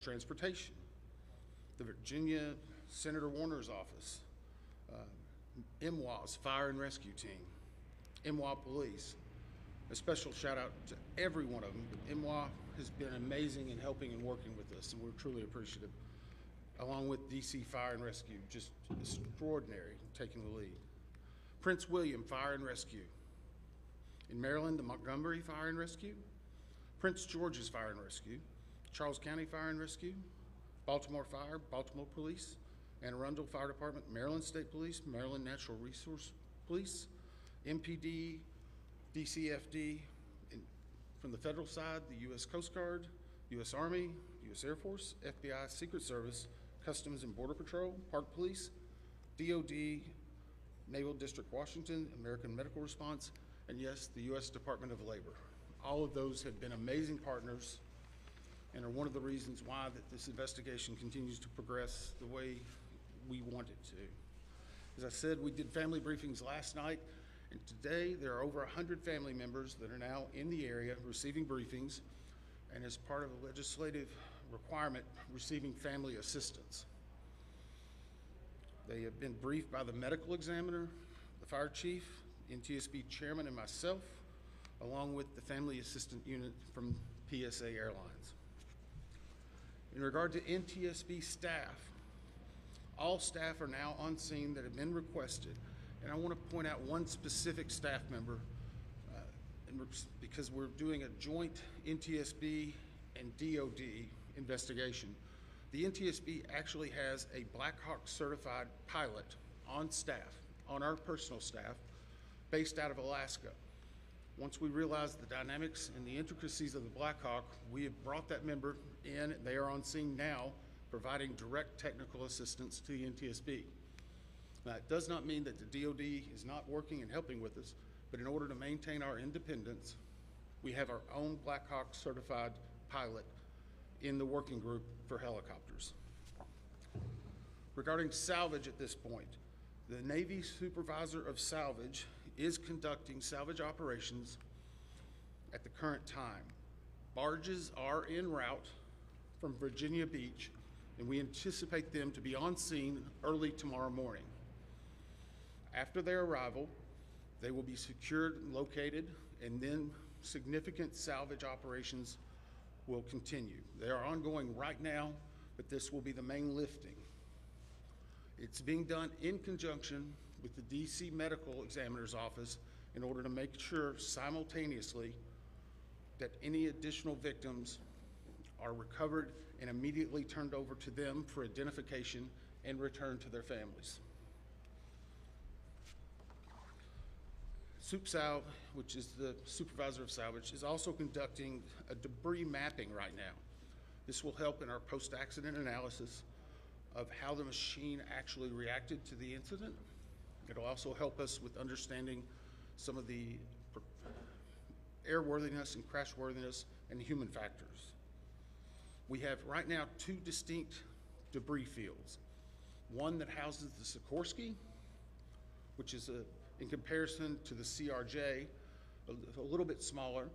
Transportation, the Virginia Senator Warner's office, MWA's Fire and Rescue Team, MWA Police. A special shout out to every one of them. MWA has been amazing in helping and working with us, and we're truly appreciative. Along with DC Fire and Rescue, just extraordinary taking the lead. Prince William Fire and Rescue. In Maryland, the Montgomery Fire and Rescue, Prince George's Fire and Rescue, Charles County Fire and Rescue, Baltimore Fire, Baltimore Police, Anne Arundel Fire Department, Maryland State Police, Maryland Natural Resource Police, MPD, DCFD, and from the federal side, the U.S. Coast Guard, U.S. Army, U.S. Air Force, FBI, Secret Service, Customs and Border Patrol, Park Police, DOD, Naval District Washington, American Medical Response, and yes, the U.S. Department of Labor. All of those have been amazing partners and are one of the reasons why that this investigation continues to progress the way we want it to. As I said, we did family briefings last night, and today there are over 100 family members that are now in the area receiving briefings, and as part of a legislative requirement, receiving family assistance. They have been briefed by the medical examiner, the fire chief, NTSB chairman, and myself, along with the family assistant unit from PSA Airlines. In regard to NTSB staff, all staff are now on scene that have been requested, and I want to point out one specific staff member because we're doing a joint NTSB and DOD investigation. The NTSB actually has a Black Hawk certified pilot on staff, on our personal staff, based out of Alaska. Once we realized the dynamics and the intricacies of the Black Hawk, we have brought that member in. They are on scene now, providing direct technical assistance to the NTSB. Now, it does not mean that the DOD is not working and helping with us, but in order to maintain our independence, we have our own Black Hawk certified pilot in the working group for helicopters. Regarding salvage at this point, the Navy Supervisor of Salvage is conducting salvage operations at the current time. Barges are en route from Virginia Beach, and we anticipate them to be on scene early tomorrow morning. After their arrival, they will be secured and located, and then significant salvage operations will continue. They are ongoing right now, but this will be the main lifting. It's being done in conjunction with the DC Medical Examiner's Office in order to make sure simultaneously that any additional victims are recovered and immediately turned over to them for identification and returned to their families. SupSalv, which is the Supervisor of Salvage, is also conducting a debris mapping right now. This will help in our post-accident analysis of how the machine actually reacted to the incident. It'll also help us with understanding some of the airworthiness and crashworthiness and human factors. We have right now two distinct debris fields. One that houses the Sikorsky, which is in comparison to the CRJ, a little bit smaller.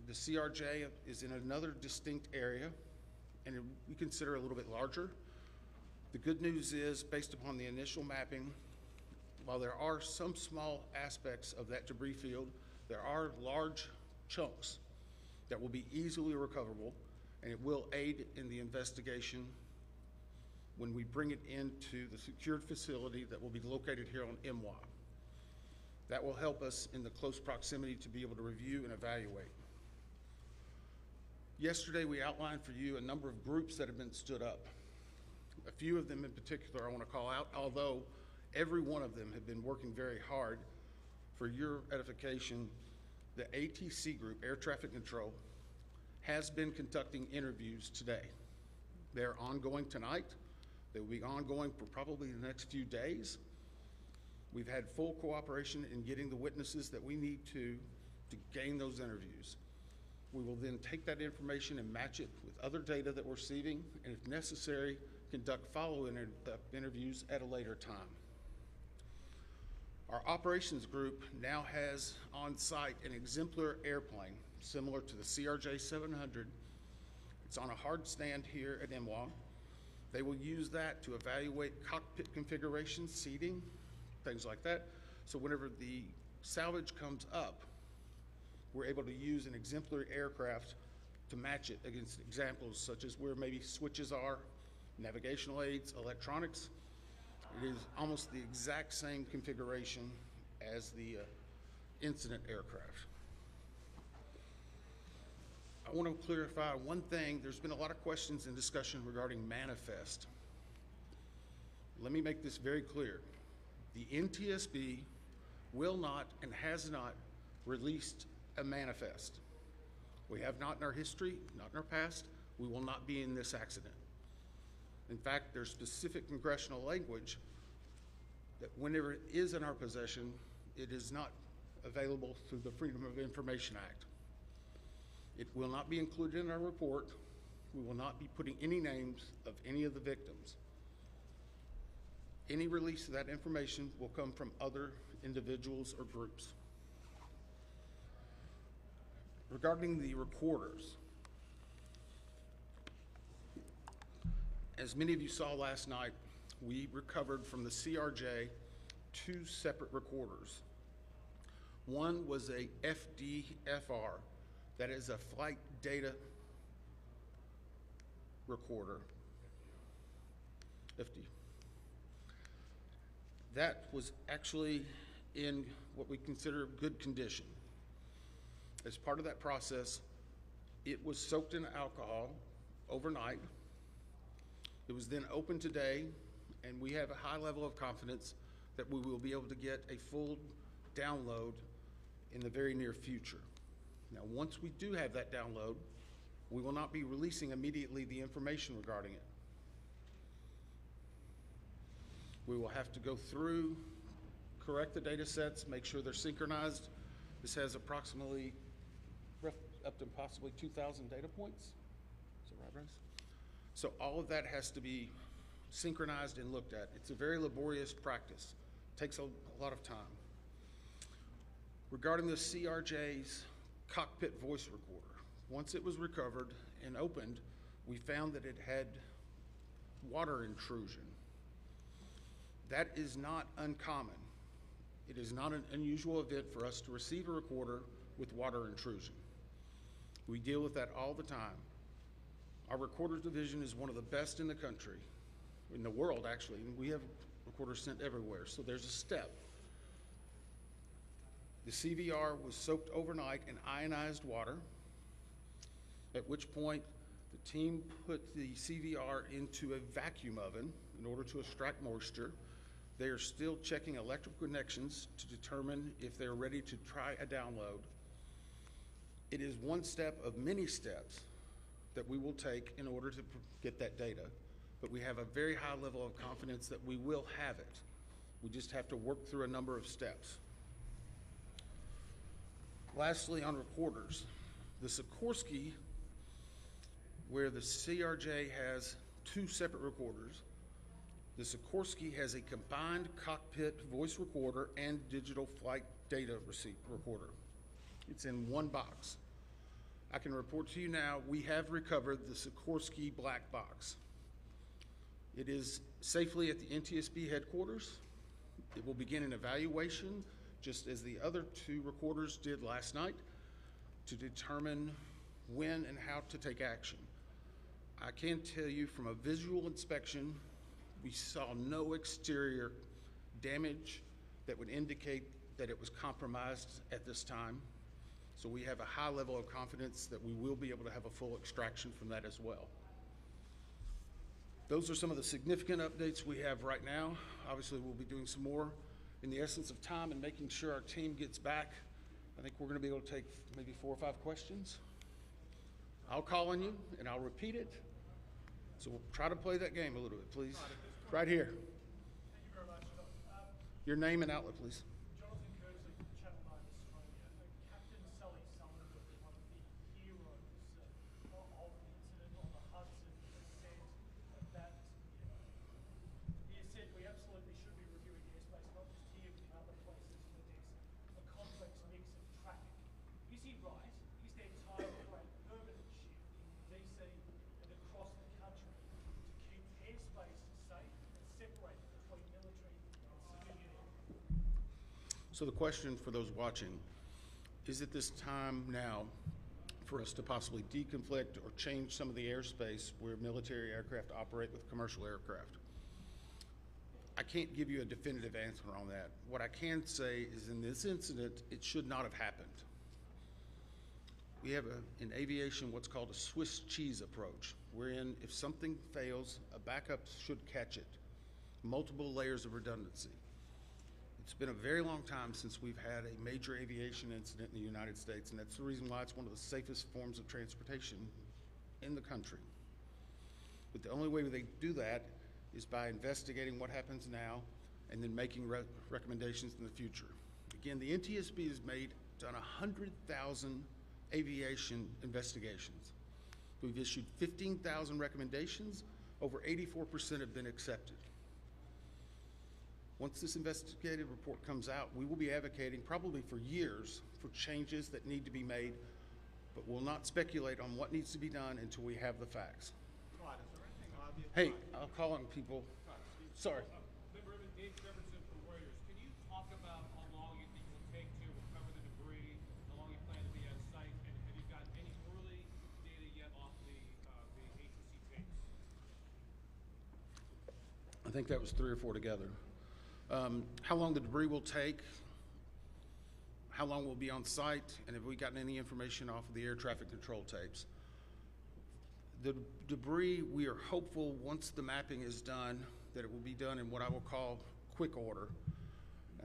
The CRJ is in another distinct area, and we consider a little bit larger. The good news is, based upon the initial mapping, while there are some small aspects of that debris field, there are large chunks that will be easily recoverable, and it will aid in the investigation when we bring it into the secured facility that will be located here on MWA. That will help us in the close proximity to be able to review and evaluate. Yesterday, we outlined for you a number of groups that have been stood up. A few of them in particular I want to call out, although every one of them have been working very hard. For your edification, the ATC group, Air Traffic Control, has been conducting interviews today. They're ongoing tonight. They will be ongoing for probably the next few days. We've had full cooperation in getting the witnesses that we need to gain those interviews. We will then take that information and match it with other data that we're receiving, and if necessary, conduct follow-up interviews at a later time. Our operations group now has on site an exemplar airplane similar to the CRJ 700, It's on a hard stand here at MWA. They will use that to evaluate cockpit configuration, seating, things like that. So whenever the salvage comes up, we're able to use an exemplary aircraft to match it against examples such as where maybe switches are, navigational aids, electronics. It is almost the exact same configuration as the incident aircraft. I want to clarify one thing. There's been a lot of questions and discussion regarding manifest. Let me make this very clear. The NTSB will not and has not released a manifest. We have not in our history, not in our past. We will not be in this accident. In fact, there's specific congressional language that whenever it is in our possession, it is not available through the Freedom of Information Act. It will not be included in our report. We will not be putting any names of any of the victims. Any release of that information will come from other individuals or groups. Regarding the recorders, as many of you saw last night, we recovered from the CRJ 2 separate recorders. One was a FDFR, that is a flight data recorder, FD. That was actually in what we consider good condition. As part of that process, it was soaked in alcohol overnight. It was then opened today, and we have a high level of confidence that we will be able to get a full download in the very near future. Now, once we do have that download, we will not be releasing immediately the information regarding it. We will have to go through, correct the data sets, make sure they're synchronized. This has approximately up to possibly 2,000 data points. Is that right, Bryce? So all of that has to be synchronized and looked at. It's a very laborious practice. It takes a lot of time. Regarding the CRJ's cockpit voice recorder, once it was recovered and opened, we found that it had water intrusion. That is not uncommon. It is not an unusual event for us to receive a recorder with water intrusion. We deal with that all the time. Our recorders division is one of the best in the country, in the world actually, and we have recorders sent everywhere, so there's a step. The CVR was soaked overnight in ionized water, at which point the team put the CVR into a vacuum oven in order to extract moisture. They are still checking electrical connections to determine if they're ready to try a download. It is one step of many steps that we will take in order to get that data, but we have a very high level of confidence that we will have it. We just have to work through a number of steps. Lastly, on recorders, the Sikorsky, where the CRJ has 2 separate recorders, the Sikorsky has a combined cockpit voice recorder and digital flight data receipt recorder. It's in one box. I can report to you now, we have recovered the Sikorsky black box. It is safely at the NTSB headquarters. It will begin an evaluation, just as the other 2 recorders did last night, to determine when and how to take action. I can tell you from a visual inspection, we saw no exterior damage that would indicate that it was compromised at this time. So we have a high level of confidence that we will be able to have a full extraction from that as well. Those are some of the significant updates we have right now. Obviously, we'll be doing some more in the essence of time and making sure our team gets back. I think we're going to be able to take maybe 4 or 5 questions. I'll call on you and I'll repeat it. So we'll try to play that game a little bit, please. Right here. Thank you very much. Your name and outlet, please. Jonathan Kersley from Channel 9 Australia. Captain Sully Sullivan, one of the heroes of the incident on the Hudson, has said we absolutely should be reviewing the airspace, not just here, but in other places in the DEX, a complex mix of traffic. Is he right? Is there time for a permanent shift in DC So the question for those watching, is it this time now for us to possibly deconflict or change some of the airspace where military aircraft operate with commercial aircraft? I can't give you a definitive answer on that. What I can say is in this incident, it should not have happened. We have in aviation what's called a Swiss cheese approach, wherein if something fails, a backup should catch it. Multiple layers of redundancy. It's been a very long time since we've had a major aviation incident in the United States, and that's the reason why it's one of the safest forms of transportation in the country. But the only way they do that is by investigating what happens now and then making recommendations in the future. Again, the NTSB has done 100,000 aviation investigations. We've issued 15,000 recommendations. Over 84% have been accepted. Once this investigative report comes out, we will be advocating probably for years for changes that need to be made, but we'll not speculate on what needs to be done until we have the facts. Todd, is there anything obvious? Hey, I'll call on people. Sorry. Dave Jefferson from Reuters. Can you talk about how long you think it will take to recover the debris, how long you plan to be on site, and have you got any early data yet off the ATC tapes? I think that was 3 or 4 together. How long the debris will take, how long we'll be on site, and have we gotten any information off of the air traffic control tapes. The debris, we are hopeful once the mapping is done, that it will be done in what I will call quick order.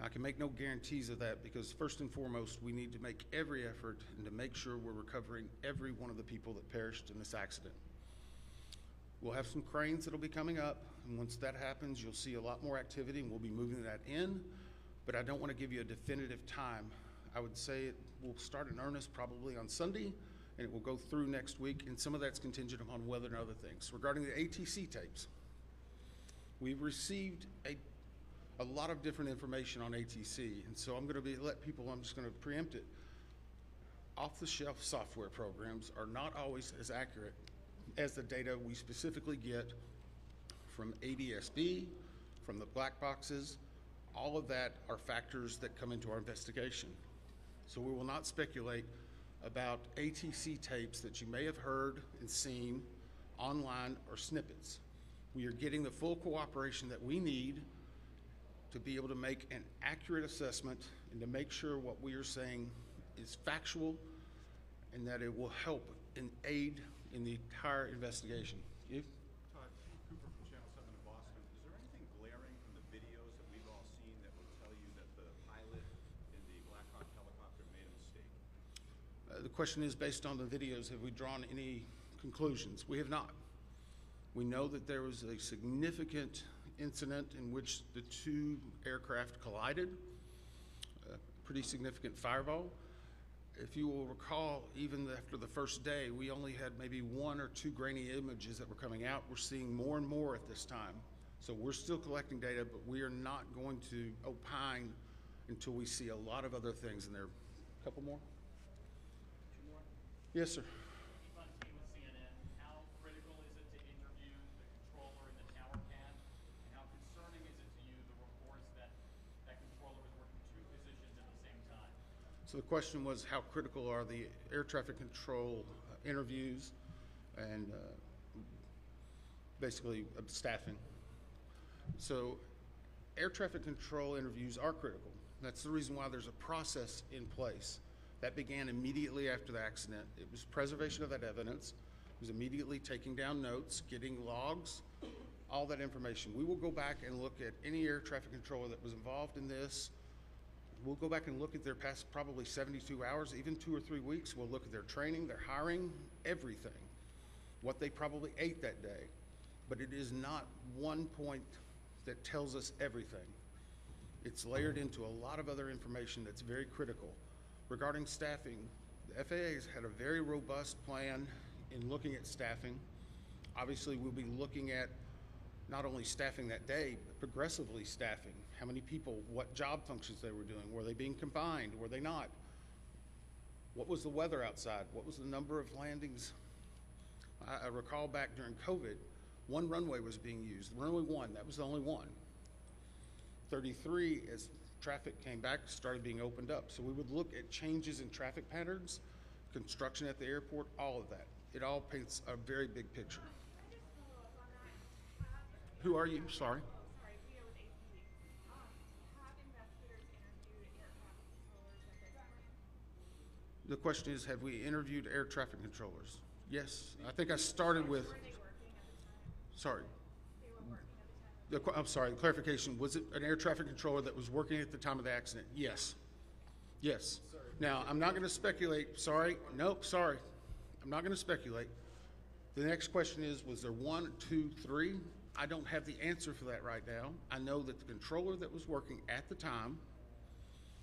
I can make no guarantees of that because first and foremost, we need to make every effort and to make sure we're recovering every one of the people that perished in this accident. We'll have some cranes that'll be coming up, and once that happens, you'll see a lot more activity and we'll be moving that in, but I don't want to give you a definitive time. I would say it will start in earnest probably on Sunday, and it will go through next week, and some of that's contingent upon weather and other things. Regarding the ATC tapes, we've received a lot of different information on ATC, and so I'm just going to preempt it. Off-the-shelf software programs are not always as accurate as the data we specifically get from ADSB, from the black boxes. All of that are factors that come into our investigation. So we will not speculate about ATC tapes that you may have heard and seen online or snippets. We are getting the full cooperation that we need to be able to make an accurate assessment and to make sure what we are saying is factual and that it will help and aid in the entire investigation. You? Todd, Cooper from Channel 7 in Boston. Is there anything glaring from the videos that we've all seen that will tell you that the pilot in the Black Hawk helicopter made a mistake? The question is, based on the videos, have we drawn any conclusions? We have not. We know that there was a significant incident in which the 2 aircraft collided, a pretty significant fireball. If you will recall, even after the first day, we only had maybe 1 or 2 grainy images that were coming out. We're seeing more and more at this time. So we're still collecting data, but we are not going to opine until we see a lot of other things in there. A couple more? 2 more. Yes, sir. Keep on team with CNN. How critical is it to interview the controller in the tower cab? And how concerning is it to you, the reports that that controller was working 2 positions at the same time? So the question was, how critical are the air traffic control interviews and basically staffing? So air traffic control interviews are critical. That's the reason why there's a process in place. That began immediately after the accident. It was preservation of that evidence. It was immediately taking down notes, getting logs, all that information. We will go back and look at any air traffic controller that was involved in this. We'll go back and look at their past probably 72 hours, even 2 or 3 weeks. We'll look at their training, their hiring, everything, what they probably ate that day. But it is not one point that tells us everything. It's layered into a lot of other information that's very critical. Regarding staffing, the FAA has had a very robust plan in looking at staffing. Obviously, we'll be looking at not only staffing that day, but progressively staffing. How many people, what job functions they were doing. Were they being combined? Were they not? What was the weather outside? What was the number of landings? I recall back during COVID, 1 runway was being used. Runway 1, that was the only one. 33, as traffic came back, started being opened up. So we would look at changes in traffic patterns, construction at the airport, all of that. It all paints a very big picture. Who are you? Sorry. Sorry, we are with AP. Have investigators interviewed air traffic controllers at this time? The question is, have we interviewed air traffic controllers? Yes. I think I started with, Were they working at the time? sorry. They were working at the time? I'm sorry, the clarification, was it an air traffic controller that was working at the time of the accident? Yes. Yes. Now, I'm not going to speculate, sorry, nope, sorry. I'm not going to speculate. The next question is, was there 1, 2, 3? I don't have the answer for that right now. I know that the controller that was working at the time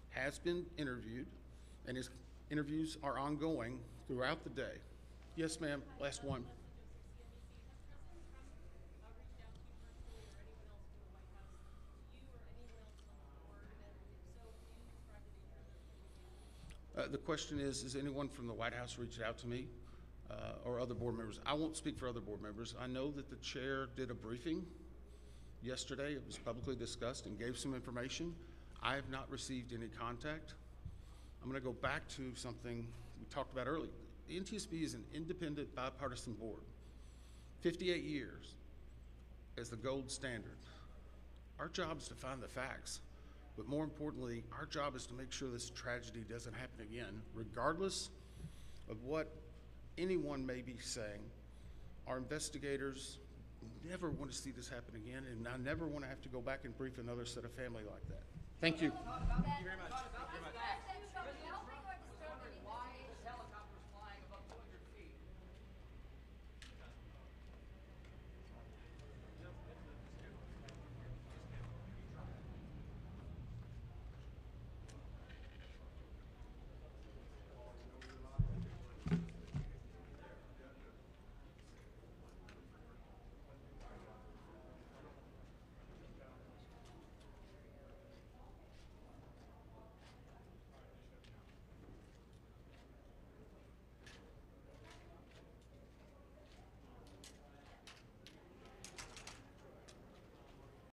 has been interviewed, and his interviews are ongoing throughout the day. Yes, ma'am, last one. The question is anyone from the White House reached out to me or other board members? I won't speak for other board members. I know that the chair did a briefing yesterday. It was publicly discussed and gave some information. I have not received any contact. I'm going to go back to something we talked about earlier. The NTSB is an independent bipartisan board. 58 years as the gold standard. Our job is to find the facts. But more importantly, our job is to make sure this tragedy doesn't happen again, regardless of what anyone may be saying. Our investigators never want to see this happen again, and I never want to have to go back and brief another set of family like that. Thank you. Thank you very much. Thank you very much.